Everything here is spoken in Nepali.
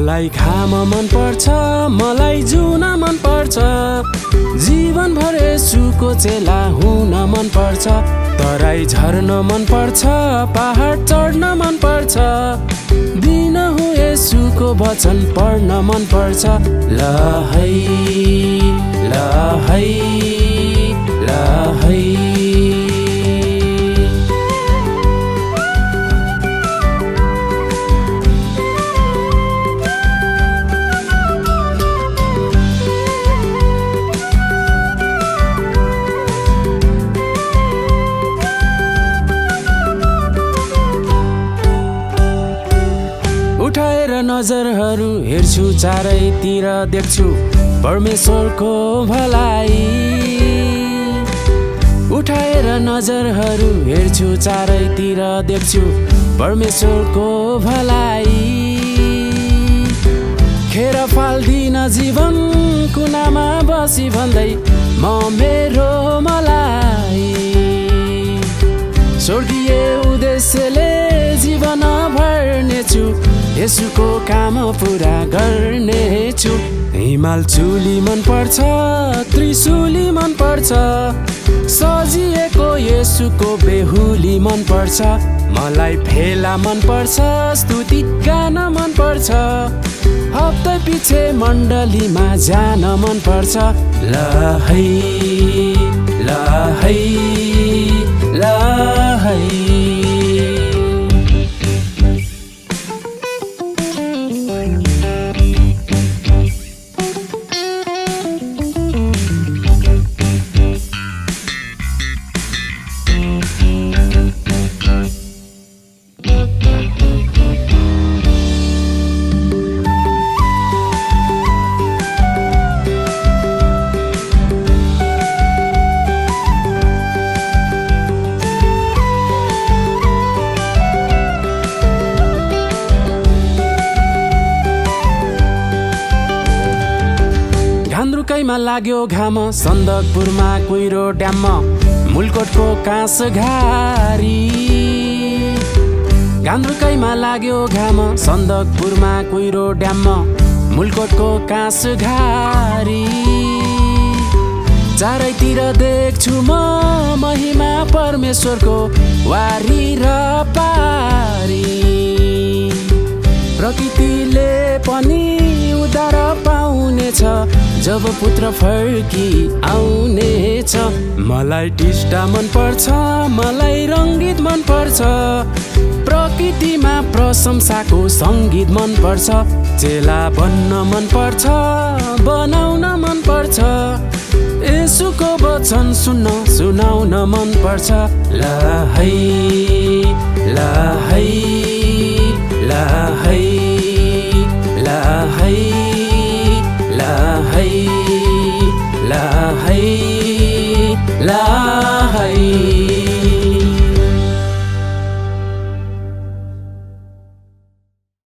मलाई घाम मन पर्छ, मलाई जुन मन पर्छ, जीवनभर येशूको चेला हुन मन पर्छ। तराई झर्न मन पर्छ, पहाड चढ्न मन पर्छ, दिनहुँ येशूको वचन पढ्न मन पर्छ। ल है ल है ल है। उठाएर नजरहरू हेर्छु चारैतिर, देख्छु परमेश्वरको भलाई। उठाएर नजरहरू हेर्छु चारैतिर, देख्छु परमेश्वरको भलाई। खेर फाल्दिन जीवन कुनामा बसी भन्दै म मेरो मलाई। स्वर्गीय उद्देश्यले जीवन भर्नेछु, येशूको काम पुरा गर्नेछु। हिमाल चुली मन पर्छ, त्रिशूली मन पर्छ, सजिएको येशूको बेहुली मन पर्छ। मलाई फेला मन पर्छ, स्तुति गान मन पर्छ, हप्ता पछि मण्डलीमा जान मन पर्छ। ल है ल है ल है। घान्द्रुकैमा लाग्यो घाम, सन्दकपुरमा कुहिरो ड्याममा, मुलकोटको काँस घारी। घान्द्रुकैमा लाग्यो घाम, सन्दकपुरमा कुहिरो ड्याममा, मुलकोटको काँस घारी। चारैतिर देख्छु म महिमा परमेश्वरको वारी र पारी। प्रकृतिले पनि उद्धार पाउनेछ जब पुत्र फर्की आउनेछ। मलाई टिस्टा मन पर्छ, मलाई रङ्गीत मन पर्छ, प्रकृतिमा प्रशंसाको सङ्गीत मन पर्छ। चेला बन्न मन पर्छ, बनाउन मन पर्छ, येशूको वचन सुनाउन मन पर्छ। ल है ल है ल है ल है।